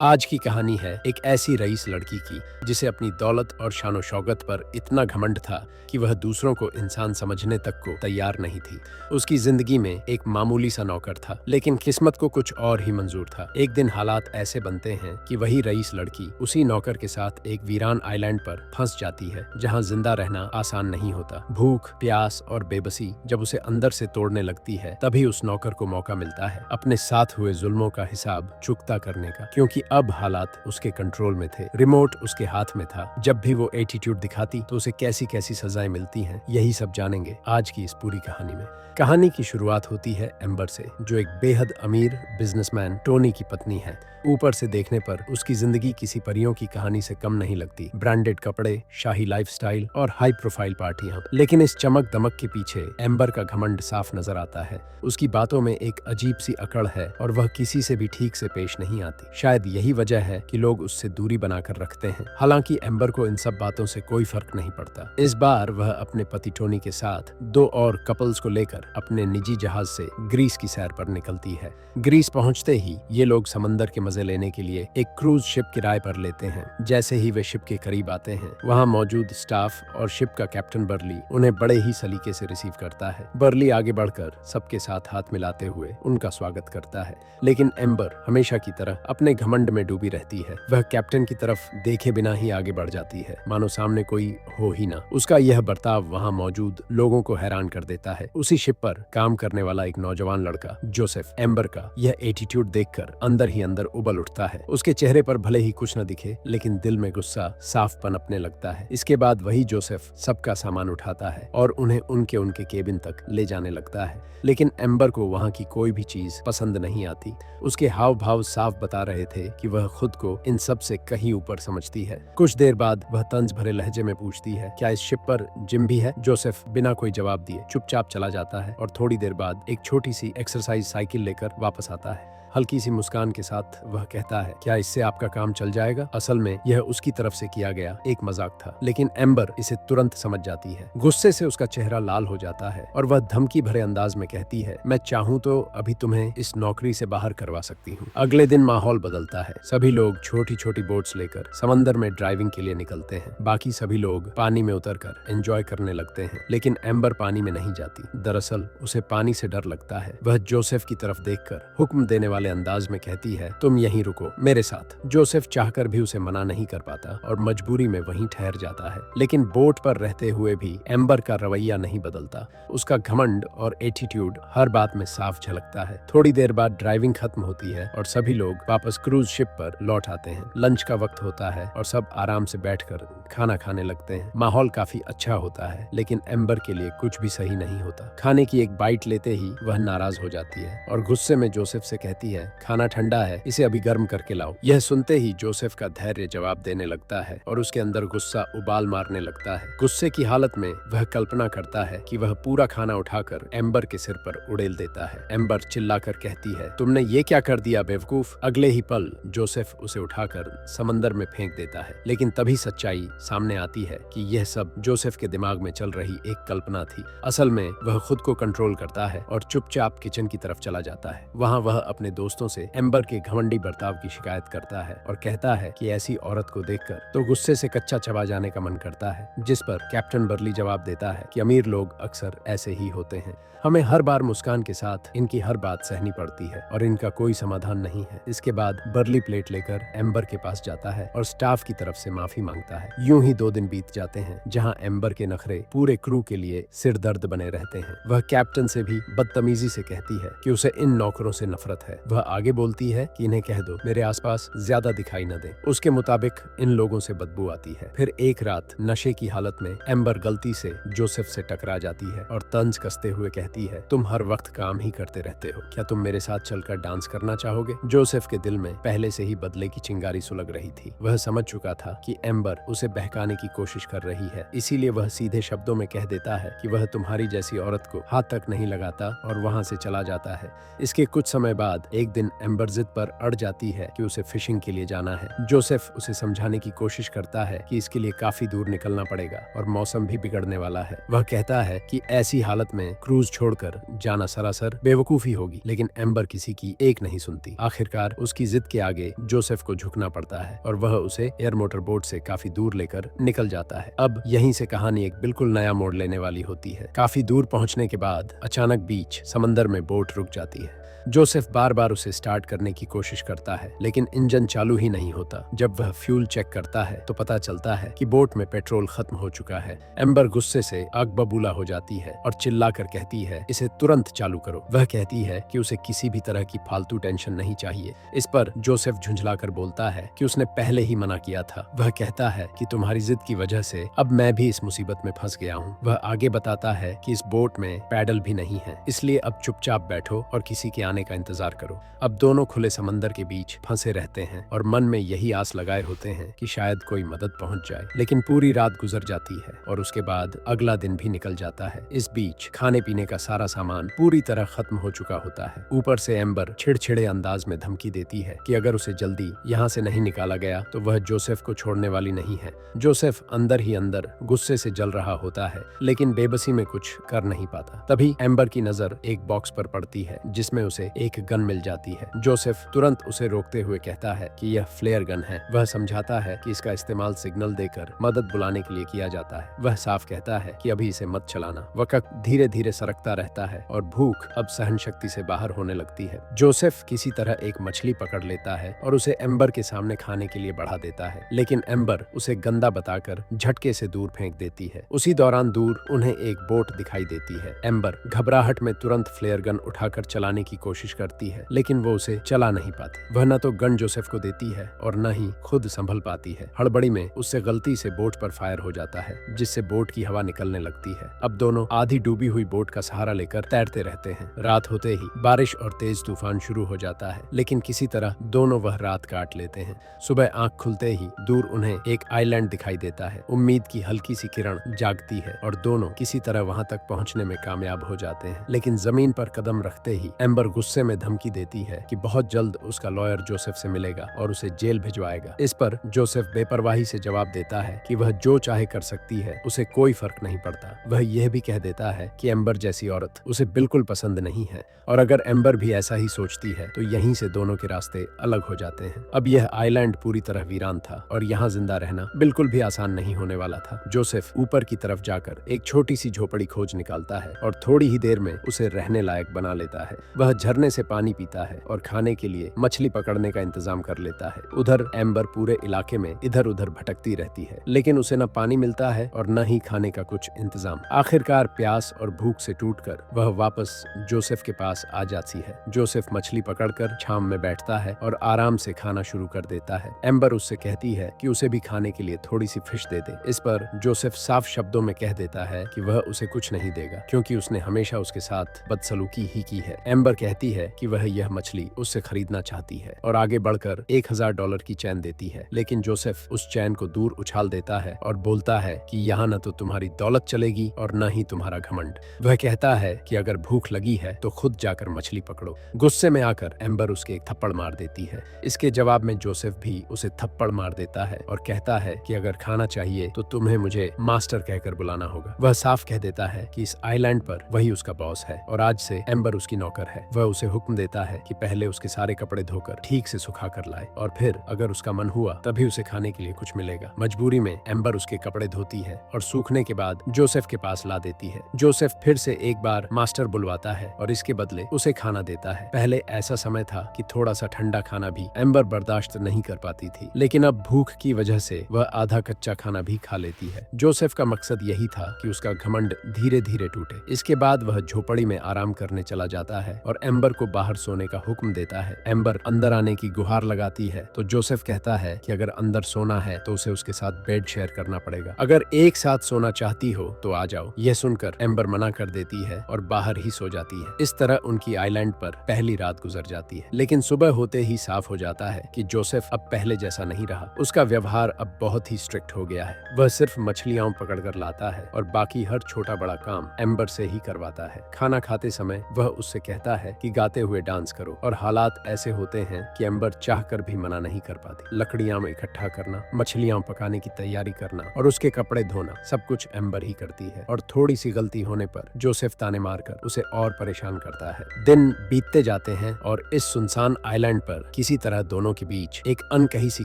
आज की कहानी है एक ऐसी रईस लड़की की जिसे अपनी दौलत और शानो शौकत पर इतना घमंड था कि वह दूसरों को इंसान समझने तक को तैयार नहीं थी। उसकी जिंदगी में एक मामूली सा नौकर था, लेकिन किस्मत को कुछ और ही मंजूर था। एक दिन हालात ऐसे बनते हैं कि वही रईस लड़की उसी नौकर के साथ एक वीरान आइलैंड पर फंस जाती है, जहाँ जिंदा रहना आसान नहीं होता। भूख, प्यास और बेबसी जब उसे अंदर से तोड़ने लगती है, तभी उस नौकर को मौका मिलता है अपने साथ हुए जुल्मों का हिसाब चुकता करने का, क्योंकि अब हालात उसके कंट्रोल में थे। रिमोट उसके हाथ में था। जब भी वो एटीट्यूड दिखाती तो उसे कैसी कैसी सजाएं मिलती हैं, यही सब जानेंगे आज की इस पूरी कहानी में। कहानी की शुरुआत होती है एम्बर से, जो एक बेहद अमीर बिजनेसमैन टोनी की पत्नी है। ऊपर से देखने पर उसकी जिंदगी किसी परियों की कहानी से कम नहीं लगती। ब्रांडेड कपड़े, शाही लाइफस्टाइल और हाई प्रोफाइल पार्टियां। लेकिन इस चमक दमक के पीछे एम्बर का घमंड साफ नजर आता है। उसकी बातों में एक अजीब सी अकड़ है और वह किसी से भी ठीक से पेश नहीं आती। शायद यही वजह है कि लोग उससे दूरी बनाकर रखते हैं। हालांकि एम्बर को इन सब बातों से कोई फर्क नहीं पड़ता। इस बार वह अपने पति टोनी के साथ दो और कपल्स को लेकर अपने निजी जहाज से ग्रीस की सैर पर निकलती है। ग्रीस पहुंचते ही ये लोग समंदर के मजे लेने के लिए एक क्रूज शिप किराए पर लेते हैं। जैसे ही वे शिप के करीब आते हैं, वहां मौजूद स्टाफ और शिप का कैप्टन बर्ली उन्हें बड़े ही सलीके से रिसीव करता है। बर्ली आगे बढ़कर सबके साथ हाथ मिलाते हुए उनका स्वागत करता है, लेकिन एम्बर हमेशा की तरह अपने घमंड में डूबी रहती है। वह कैप्टन की तरफ देखे बिना ही आगे बढ़ जाती है, मानो सामने कोई हो ही ना। उसका यह बर्ताव वहां मौजूद लोगों को हैरान कर देता है। उसी शिप पर काम करने वाला एक नौजवान लड़का जोसेफ एम्बर का यह एटीट्यूड देखकर अंदर ही अंदर उबल उठता है। उसके चेहरे पर भले ही कुछ न दिखे, लेकिन दिल में गुस्सा साफ पनपने लगता है। इसके बाद वही जोसेफ सबका सामान उठाता है और उन्हें उनके उनके केबिन तक ले जाने लगता है। लेकिन एम्बर को वहां की कोई भी चीज पसंद नहीं आती। उसके हाव भाव साफ बता रहे थे कि वह खुद को इन सब से कहीं ऊपर समझती है। कुछ देर बाद वह तंज भरे लहजे में पूछती है, क्या इस शिप पर जिम भी है? जोसेफ बिना कोई जवाब दिए चुपचाप चला जाता है और थोड़ी देर बाद एक छोटी सी एक्सरसाइज साइकिल लेकर वापस आता है। हल्की सी मुस्कान के साथ वह कहता है, क्या इससे आपका काम चल जाएगा? असल में यह उसकी तरफ से किया गया एक मजाक था, लेकिन एम्बर इसे तुरंत समझ जाती है। गुस्से से उसका चेहरा लाल हो जाता है और वह धमकी भरे अंदाज में कहती है, मैं चाहूं तो अभी तुम्हें इस नौकरी से बाहर करवा सकती हूँ। अगले दिन माहौल बदलता है। सभी लोग छोटी छोटी बोट्स लेकर समंदर में ड्राइविंग के लिए निकलते हैं। बाकी सभी लोग पानी में उतरकर एंजॉय करने लगते हैं, लेकिन एम्बर पानी में नहीं जाती। दरअसल उसे पानी से डर लगता है। वह जोसेफ की तरफ देखकर हुक्म देने वाले अंदाज में कहती है, तुम यहीं रुको मेरे साथ। जोसेफ चाहकर भी उसे मना नहीं कर पाता और मजबूरी में वहीं ठहर जाता है। लेकिन बोट पर रहते हुए भी एम्बर का रवैया नहीं बदलता। उसका घमंड और एटीट्यूड हर बात में साफ झलकता है। थोड़ी देर बाद ड्राइविंग खत्म होती है और सभी लोग वापस क्रूज शिप पर लौट आते हैं। लंच का वक्त होता है और सब आराम से बैठकर खाना खाने लगते हैं। माहौल काफी अच्छा होता है, लेकिन एम्बर के लिए कुछ भी सही नहीं होता। खाने की एक बाइट लेते ही वह नाराज हो जाती है और गुस्से में जोसेफ से कहती है, खाना ठंडा है, इसे अभी गर्म करके लाओ। यह सुनते ही जोसेफ का धैर्य जवाब देने लगता है और उसके अंदर गुस्सा उबाल मारने लगता है। गुस्से की हालत में वह कल्पना करता है कि वह पूरा खाना उठाकर एम्बर के सिर पर उड़ेल देता है। एम्बर चिल्लाकर कहती है, तुमने ये क्या कर दिया बेवकूफ? अगले ही पल जोसेफ उसे उठाकर समंदर में फेंक देता है। लेकिन तभी सच्चाई सामने आती है कि यह सब जोसेफ के दिमाग में चल रही एक कल्पना थी। असल में वह खुद को कंट्रोल करता है और चुपचाप किचन की तरफ चला जाता है। वहाँ वह अपने दोस्तों से एम्बर के घमंडी बर्ताव की शिकायत करता है और कहता है कि ऐसी औरत को देखकर तो गुस्से से कच्चा चबा जाने का मन करता है। जिस पर कैप्टन बर्ली जवाब देता है कि अमीर लोग अक्सर ऐसे ही होते हैं। हमें हर बार मुस्कान के साथ इनकी हर बात सहनी पड़ती है और इनका कोई समाधान नहीं है। इसके बाद बर्ली प्लेट लेकर एम्बर के पास जाता है और स्टाफ की तरफ से माफी मांगता है। यूं ही 2 दिन बीत जाते हैं, जहां एम्बर के नखरे पूरे क्रू के लिए सिर दर्द बने रहते हैं। वह कैप्टन से भी बदतमीजी से कहती है कि उसे इन नौकरों से नफरत है। वह आगे बोलती है कि इन्हें कह दो मेरे आसपास ज्यादा दिखाई न दे। उसके मुताबिक इन लोगों से बदबू आती है। फिर एक रात नशे की हालत में एम्बर गलती से जोसेफ से टकरा जाती है और तंज कसते हुए कहती है, तुम हर वक्त काम ही करते रहते हो, क्या तुम मेरे साथ चलकर डांस करना चाहोगे? जोसेफ के दिल में पहले से ही बदले की चिंगारी सुलग रही थी। वह समझ चुका था कि एम्बर उसे बहकाने की कोशिश कर रही है, इसीलिए वह सीधे शब्दों में कह देता है कि वह तुम्हारी जैसी औरत को हाथ तक नहीं लगाता और वहां से चला जाता है। इसके कुछ समय बाद एक दिन एम्बर जिद पर अड़ जाती है कि उसे फिशिंग के लिए जाना है। जोसेफ उसे समझाने की कोशिश करता है कि इसके लिए काफी दूर निकलना पड़ेगा और मौसम भी बिगड़ने वाला है। वह कहता है कि ऐसी हालत में क्रूज छोड़कर जाना सरासर बेवकूफी होगी, लेकिन एम्बर किसी की एक नहीं सुनती। आखिरकार उसकी जिद के आगे जोसेफ को झुकना पड़ता है और वह उसे एयर मोटर बोट से काफी दूर लेकर निकल जाता है। अब यहीं से कहानी एक बिल्कुल नया मोड़ लेने वाली होती है। काफी दूर पहुंचने के बाद अचानक बीच समंदर में बोट रुक जाती है। जोसेफ बार बार उसे स्टार्ट करने की कोशिश करता है, लेकिन इंजन चालू ही नहीं होता। जब वह फ्यूल चेक करता है तो पता चलता है कि बोट में पेट्रोल खत्म हो चुका है। एम्बर गुस्से से आग बबूला हो जाती है और चिल्लाकर कहती है, इसे तुरंत चालू करो। वह कहती है कि उसे किसी भी तरह की फालतू टेंशन नहीं चाहिए। इस पर जोसेफ झुंझलाकर बोलता है कि उसने पहले ही मना किया था। वह कहता है कि तुम्हारी जिद की वजह से अब मैं भी इस मुसीबत में फंस गया हूँ। वह आगे बताता है कि इस बोट में पैडल भी नहीं है, इसलिए अब चुपचाप बैठो और किसी के आने का इंतजार करो। अब दोनों खुले समंदर के बीच फंसे रहते हैं और मन में यही आस लगाए होते हैं कि शायद कोई मदद पहुंच जाए। लेकिन पूरी रात गुजर जाती है और उसके बाद अगला दिन भी निकल जाता है। इस बीच खाने पीने का सारा सामान पूरी तरह खत्म हो चुका होता है। ऊपर से एम्बर छिड़छिड़े अंदाज में धमकी देती है कि अगर उसे जल्दी यहाँ से नहीं निकाला गया तो वह जोसेफ को छोड़ने वाली नहीं है। जोसेफ अंदर ही अंदर गुस्से से जल रहा होता है, लेकिन बेबसी में कुछ कर नहीं पाता। तभी एम्बर की नजर एक बॉक्स पर पड़ती है जिसमें उसे एक गन मिल जाती है। जोसेफ तुरंत उसे रोकते हुए कहता है कि यह फ्लेयर गन है। वह समझाता है कि इसका इस्तेमाल सिग्नल देकर मदद बुलाने के लिए किया जाता है। वह साफ कहता है कि अभी इसे मत चलाना। वक्त धीरे धीरे सरकता रहता है और भूख अब सहन शक्ति से बाहर होने लगती है। जोसेफ किसी तरह एक मछली पकड़ लेता है और उसे एम्बर के सामने खाने के लिए बढ़ा देता है, लेकिन एम्बर उसे गंदा बताकर झटके से दूर फेंक देती है। उसी दौरान दूर उन्हें एक बोट दिखाई देती है। एम्बर घबराहट में तुरंत फ्लेयर गन उठाकर चलाने की कोशिश करती है, लेकिन वो उसे चला नहीं पाती। वह न तो गन जोसेफ को देती है और न ही खुद संभल पाती है। हड़बड़ी में उससे गलती से बोट पर फायर हो जाता है, जिससे बोट की हवा निकलने लगती है। अब दोनों आधी डूबी हुई बोट का सहारा लेकर तैरते रहते हैं। रात होते ही बारिश और तेज तूफान शुरू हो जाता है, लेकिन किसी तरह दोनों वह रात काट लेते हैं। सुबह आंख खुलते ही दूर उन्हें एक आइलैंड दिखाई देता है। उम्मीद की हल्की सी किरण जागती है और दोनों किसी तरह वहां तक पहुंचने में कामयाब हो जाते हैं। लेकिन जमीन पर कदम रखते ही एम्बर गुस्से में धमकी देती है कि बहुत जल्द उसका लॉयर जोसेफ से मिलेगा और उसे जेल भिजवाएगा। इस पर जोसेफ बेपरवाही से जवाब देता है कि वह जो चाहे कर सकती है, उसे कोई फर्क नहीं पड़ता। वह यह भी कह देता है कि एम्बर जैसी औरत उसे बिल्कुल पसंद नहीं है और अगर एम्बर भी ऐसा ही सोचती है तो यहीं से दोनों के रास्ते अलग हो जाते हैं। अब यह आइलैंड पूरी तरह वीरान था और यहाँ जिंदा रहना बिल्कुल भी आसान नहीं होने वाला था। जोसेफ ऊपर की तरफ जाकर एक छोटी सी झोपड़ी खोज निकालता है और थोड़ी ही देर में उसे रहने लायक बना लेता है। वह झरने से पानी पीता है और खाने के लिए मछली पकड़ने का इंतजाम कर लेता है। उधर एम्बर पूरे इलाके में इधर उधर भटकती रहती है, लेकिन उसे न पानी मिलता है और न ही खाने का कुछ इंतजाम। आखिरकार प्यास और भूख से टूटकर वह वापस जोसेफ के पास आ जाती है। जोसेफ मछली पकड़कर छांव में बैठता है और आराम से खाना शुरू कर देता है। एम्बर उससे कहती है कि उसे भी खाने के लिए थोड़ी सी फिश दे दे। इस पर जोसेफ साफ शब्दों में कह देता है कि वह उसे कुछ नहीं देगा, क्योंकि उसने हमेशा उसके साथ बदसलूकी ही की है। एम्बर कहती है कि वह यह मछली उससे खरीदना चाहती है और आगे बढ़कर $1000 की चैन देती है, लेकिन जोसेफ उस चैन को दूर उछाल देता है और बोलता है कि यहाँ न तो तुम्हारी दौलत चलेगी और न ही तुम्हारा घमंड। वह कहता है कि अगर भूख लगी है तो खुद जाकर मछली पकड़ो। गुस्से में आकर एम्बर उसके एक थप्पड़ मार देती है। इसके जवाब में जोसेफ भी उसे थप्पड़ मार देता है और कहता है कि अगर खाना चाहिए तो तुम्हें मुझे मास्टर कहकर बुलाना होगा। वह साफ कह देता है कि इस आइलैंड पर वही उसका बॉस है और आज से एम्बर उसकी नौकर है। वह उसे हुक्म देता है कि पहले उसके सारे कपड़े धोकर ठीक से सुखा कर लाए और फिर अगर उसका मन हुआ तभी उसे खाने के लिए कुछ मिलेगा। मजबूरी में एम्बर उसके कपड़े धोती है और सूखने के बाद जोसेफ के पास ला देती है। जोसेफ फिर से एक बार मास्टर बुलवाता है और इसके बदले उसे खाना देता है। पहले ऐसा समय था कि थोड़ा सा ठंडा खाना भी एम्बर बर्दाश्त नहीं कर पाती थी, लेकिन अब भूख की वजह से वह आधा कच्चा खाना भी खा लेती है। जोसेफ का मकसद यही था कि उसका घमंड धीरे धीरे टूटे। इसके बाद वह झोपड़ी में आराम करने चला जाता है और एम्बर को बाहर सोने का हुक्म देता है। एम्बर अंदर आने की गुहार लगाती है तो जोसेफ कहता है कि अगर अंदर सोना है तो उसे उसके साथ बेड शेयर करना पड़ेगा। अगर एक साथ सोना चाहती हो तो आ जाओ। यह सुनकर एम्बर मना कर देती है और बाहर ही सो जाती है। इस तरह उनकी आइलैंड पर पहली रात गुजर जाती है। लेकिन सुबह होते ही साफ हो जाता है कि जोसेफ अब पहले जैसा नहीं रहा। उसका व्यवहार अब बहुत ही स्ट्रिक्ट हो गया है। वह सिर्फ मछलियां पकड़कर लाता है और बाकी हर छोटा बड़ा काम एम्बर से ही करवाता है। खाना खाते समय वह उससे कहता है कि गाते हुए डांस करो, और हालात ऐसे होते हैं कि एम्बर चाहकर भी मना नहीं कर पाती। लकड़ियां इकट्ठा करना, मछलियां पकाने की तैयारी करना और उसके कपड़े धोना, सब कुछ एम्बर ही करती है। और थोड़ी सी गलती होने पर जोसेफ ताने मारकर उसे और परेशान करता है। दिन बीतते जाते हैं और इस सुनसान आइलैंड पर किसी तरह दोनों के बीच एक अनकही सी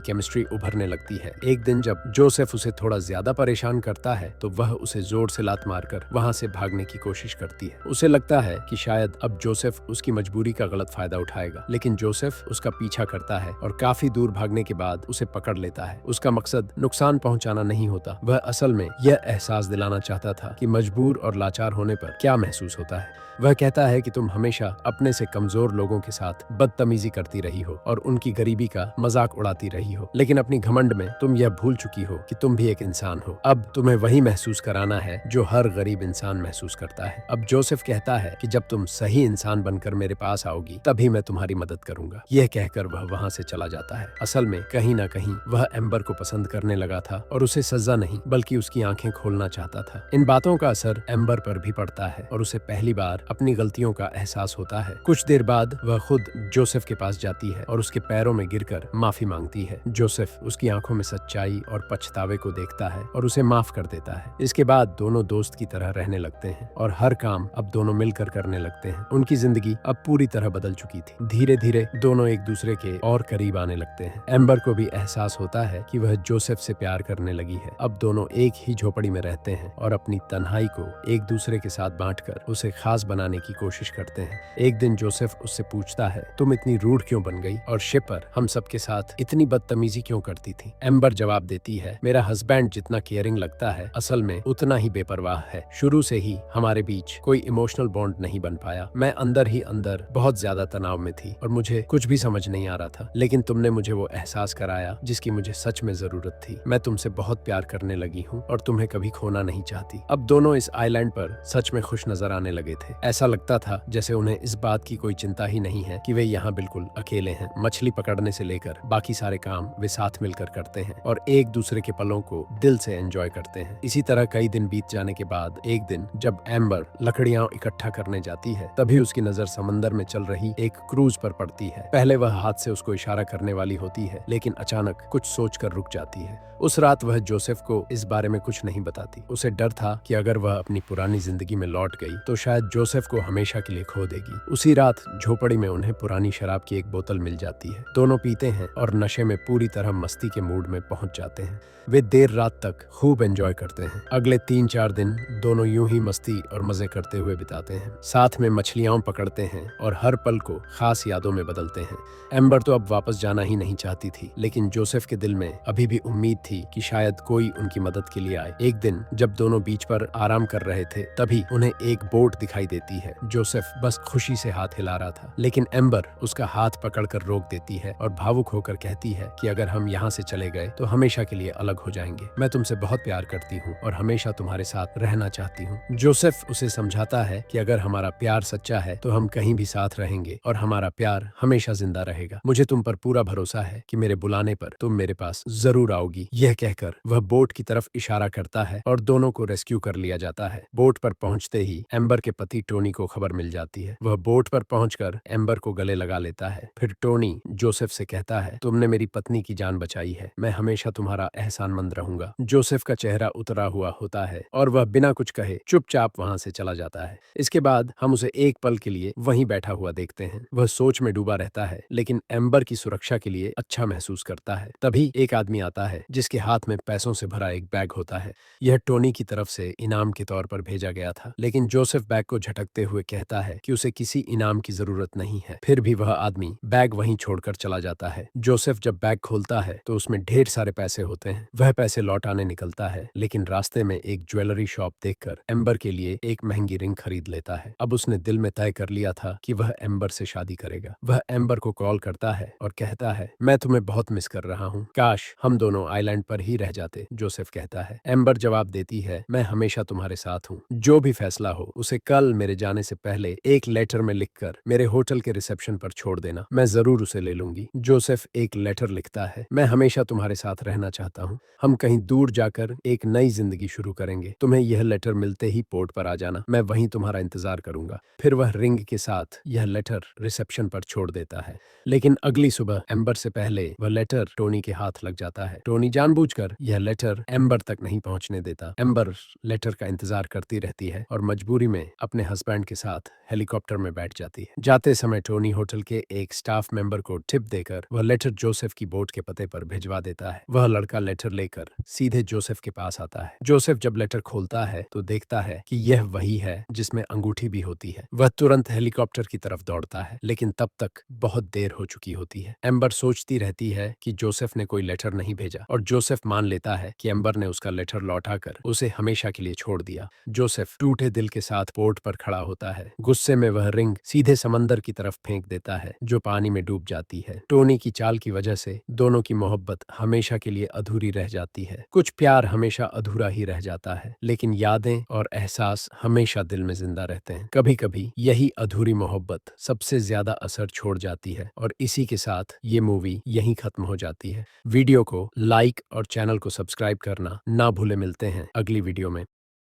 केमिस्ट्री उभरने लगती है। एक दिन जब जोसेफ उसे थोड़ा ज्यादा परेशान करता है तो वह उसे जोर से लात मारकर वहां से भागने की कोशिश करती है। उसे लगता है कि शायद अब जोसेफ उसकी मजबूरी का गलत फायदा उठाएगा, लेकिन जोसेफ उसका पीछा करता है और काफी दूर भागने के बाद उसे पकड़ लेता है। उसका मकसद नुकसान पहुंचाना नहीं होता, वह असल में यह एहसास दिलाना चाहता था कि मजबूर और लाचार होने पर क्या महसूस होता है। वह कहता है कि तुम हमेशा अपने से कमजोर लोगों के साथ बदतमीजी करती रही हो और उनकी गरीबी का मजाक उड़ाती रही हो, लेकिन अपनी घमंड में तुम यह भूल चुकी हो कि तुम भी एक इंसान हो। अब तुम्हें वही महसूस कराना है जो हर गरीब इंसान महसूस करता है। अब जोसेफ कहता है कि जब तुम सही इंसान बनकर मेरे पास आओगी तभी मैं तुम्हारी मदद करूंगा। यह कहकर वह वहां से चला जाता है। असल में कहीं ना कहीं वह एम्बर को पसंद करने लगा था और उसे सजा नहीं बल्कि उसकी आंखें खोलना चाहता था। इन बातों का असर एम्बर पर भी पड़ता है और उसे पहली बार अपनी गलतियों का एहसास होता है। कुछ देर बाद वह खुद जोसेफ के पास जाती है और उसके पैरों में गिरकर माफी मांगती है। जोसेफ उसकी आंखों में सच्चाई और पछतावे को देखता है और उसे माफ कर देता है। इसके बाद दोनों दोस्त की तरह रहने लगते हैं और हर काम अब दोनों मिलकर करने लगते हैं। उनकी जिंदगी अब पूरी तरह बदल चुकी थी। धीरे धीरे दोनों एक दूसरे के और करीब आने लगते हैं। एम्बर को भी एहसास होता है कि वह जोसेफ से प्यार करने लगी है। अब दोनों एक ही झोपड़ी में रहते हैं और अपनी तन्हाई को एक दूसरे के साथ बांटकर उसे खास बनाने की कोशिश करते हैं। एक दिन जोसेफ उससे पूछता है, तुम इतनी रूढ़ क्यों बन गई और शिपर हम सबके साथ इतनी बदतमीजी क्यों करती थी? एम्बर जवाब देती है, मेरा हस्बैंड जितना केयरिंग लगता है असल में उतना ही बेपरवाह है। शुरू से ही हमारे बीच कोई इमोशनल बॉन्ड नहीं बन पाया। मैं अंदर ही अंदर बहुत ज्यादा तनाव में थी और मुझे कुछ भी समझ नहीं आ रहा था, लेकिन तुमने मुझे वो एहसास कराया जिसकी मुझे सच में जरूरत थी। मैं तुमसे बहुत प्यार करने लगी हूँ और तुम्हें कभी खोना नहीं चाहती। अब दोनों इस आइलैंड पर सच में खुश नजर आने लगे थे। ऐसा लगता था जैसे उन्हें इस बात की कोई चिंता ही नहीं है कि वे यहाँ बिल्कुल अकेले हैं। मछली पकड़ने से लेकर बाकी सारे काम वे साथ मिलकर करते हैं और एक दूसरे के पलों को दिल से एंजॉय करते हैं। इसी तरह कई दिन बीत जाने के बाद एक दिन जब एम्बर लकड़ियां इकट्ठा करने जाती है तभी उसकी नजर समंदर में चल रही एक क्रूज पर पड़ती है। पहले वह हाथ से उसको इशारा करने वाली होती है, लेकिन अचानक कुछ सोचकर रुक जाती है। उस रात वह जोसेफ को इस बारे में कुछ नहीं बताती। उसे डर था कि अगर वह अपनी पुरानी जिंदगी में लौट गई तो शायद जोसेफ को हमेशा के लिए खो देगी। उसी रात झोपड़ी में उन्हें पुरानी शराब की एक बोतल मिल जाती है। दोनों पीते हैं और नशे में पूरी तरह मस्ती के मूड में पहुंच जाते हैं। वे देर रात तक खूब एंजॉय करते हैं। अगले 3-4 दिन दोनों यूं ही मस्ती और मजे करते हुए बिताते हैं। साथ में मछलियां पकड़ते हैं और हर पल को खास यादों में बदलते हैं। एम्बर तो अब वापस जाना ही नहीं चाहती थी, लेकिन जोसेफ के दिल में अभी भी उम्मीद थी कि शायद कोई उनकी मदद के लिए आए। एक दिन जब दोनों बीच पर आराम कर रहे थे तभी उन्हें एक बोट दिखाई देती है। जोसेफ बस खुशी से हाथ हिला रहा था, लेकिन एम्बर उसका हाथ पकड़कर रोक देती है और भावुक होकर कहती है कि अगर हम यहाँ से चले गए तो हमेशा के लिए अलग हो जाएंगे। मैं तुमसे बहुत प्यार करती हूँ और हमेशा तुम्हारे साथ रहना चाहती हूँ। जोसेफ उसे समझाता है कि अगर हमारा प्यार सच्चा है तो हम कहीं भी साथ रहेंगे और हमारा प्यार हमेशा जिंदा रहेगा। मुझे तुम पर पूरा भरोसा है कि मेरे बुलाने पर तुम मेरे पास जरूर आओगी। यह कहकर वह बोट की तरफ इशारा करता है और दोनों को रेस्क्यू कर लिया जाता है। बोट पर पहुंचते ही एम्बर के पति टोनी को खबर मिल जाती है। वह बोट पर पहुंचकर एम्बर को गले लगा लेता है। फिर टोनी जोसेफ से कहता है, तुमने मेरी पत्नी की जान बचाई है, मैं हमेशा तुम्हारा एहसानमंद रहूंगा। जोसेफ का चेहरा उतरा हुआ होता है और वह बिना कुछ कहे चुपचाप वहां से चला जाता है। इसके बाद हम उसे एक पल के लिए वहीं बैठा हुआ देखते हैं। वह सोच में डूबा रहता है, लेकिन एम्बर की सुरक्षा के लिए अच्छा महसूस करता है। तभी एक आदमी आता है जिसके हाथ में पैसों से भरा एक बैग होता है। यह टोनी की तरफ से इनाम के तौर पर भेजा गया था, लेकिन जोसेफ बैग को झटकते हुए कहता है कि उसे किसी इनाम की जरूरत नहीं है। फिर भी वह आदमी बैग वहीं छोड़कर चला जाता है। जोसेफ जब बैग खोलता है तो उसमें ढेर सारे पैसे होते हैं। वह पैसे लौटाने निकलता है, लेकिन रास्ते में एक ज्वेलरी शॉप देखकर एम्बर के लिए एक महंगी रिंग खरीद लेता है। अब उसने दिल में तय कर लिया था कि वह एम्बर से शादी करेगा। वह एम्बर को कॉल करता है और कहता है, मैं तुम्हें बहुत मिस कर रहा हूँ, काश हम दोनों आइलैंड पर ही रह जाते। जोसेफ कहता है। एम्बर जवाब देती है, मैं हमेशा तुम्हारे साथ हूँ, जो भी फैसला हो उसे कल मेरे जाने से पहले एक लेटर में लिखकर मेरे होटल के रिसेप्शन पर छोड़ देना, मैं जरूर उसे ले लूंगी। जोसेफ एक लेटर लिखता है, मैं हमेशा तुम्हारे साथ रहना चाहता हूँ, हम कहीं दूर जाकर एक नई जिंदगी शुरू करेंगे। तुम्हें यह लेटर मिलते ही पोर्ट पर आ जाना, मैं वहीं तुम्हारा इंतजार करूंगा। फिर वह रिंग के साथ यह लेटर रिसेप्शन पर छोड़ देता है। लेकिन अगली सुबह एम्बर से पहले वह लेटर टोनी के हाथ लग जाता है। टोनी जानबूझकर यह लेटर एम्बर तक नहीं पहुंचने देता। एम्बर लेटर का इंतजार करती रहती है और मजबूरी में अपने हस्बैंड के साथ हेलीकॉप्टर में बैठ जाती है। जाते समय टोनी होटल के एक स्टाफ मेंबर को टिप देकर वह लेटर जोसेफ की बोट के पते पर भिजवा देता है। वह लड़का लेटर लेकर सीधे जोसेफ के पास आता है। जोसेफ जब लेटर खोलता है तो देखता है कि यह वही है जिसमें अंगूठी भी होती है। वह तुरंत हेलीकॉप्टर की तरफ दौड़ता है, लेकिन तब तक बहुत देर हो चुकी होती है। एम्बर सोचती रहती है कि जोसेफ ने कोई लेटर नहीं भेजा और जोसेफ मान लेता है कि एम्बर ने उसका लेटर लौटाकर उसे हमेशा के लिए छोड़ दिया। जोसेफ टूटे दिल के साथ पोर्ट पर खड़ा होता है। गुस्से में वह रिंग सीधे समंदर की तरफ फेंक देता है, जो पानी में डूब जाती है। टोनी की चाल की वजह से दोनों की मोहब्बत हमेशा के लिए अधूरी रह जाती है। कुछ प्यार हमेशा अधूरा ही रह जाता है, लेकिन यादें और एहसास हमेशा दिल में जिंदा रहते हैं। कभी कभी यही अधूरी मोहब्बत सबसे ज्यादा असर छोड़ जाती है और इसी के साथ ये मूवी यहीं खत्म हो जाती है। वीडियो को लाइक और चैनल को सब्सक्राइब करना ना भूले। मिलते हैं अगली वीडियो में।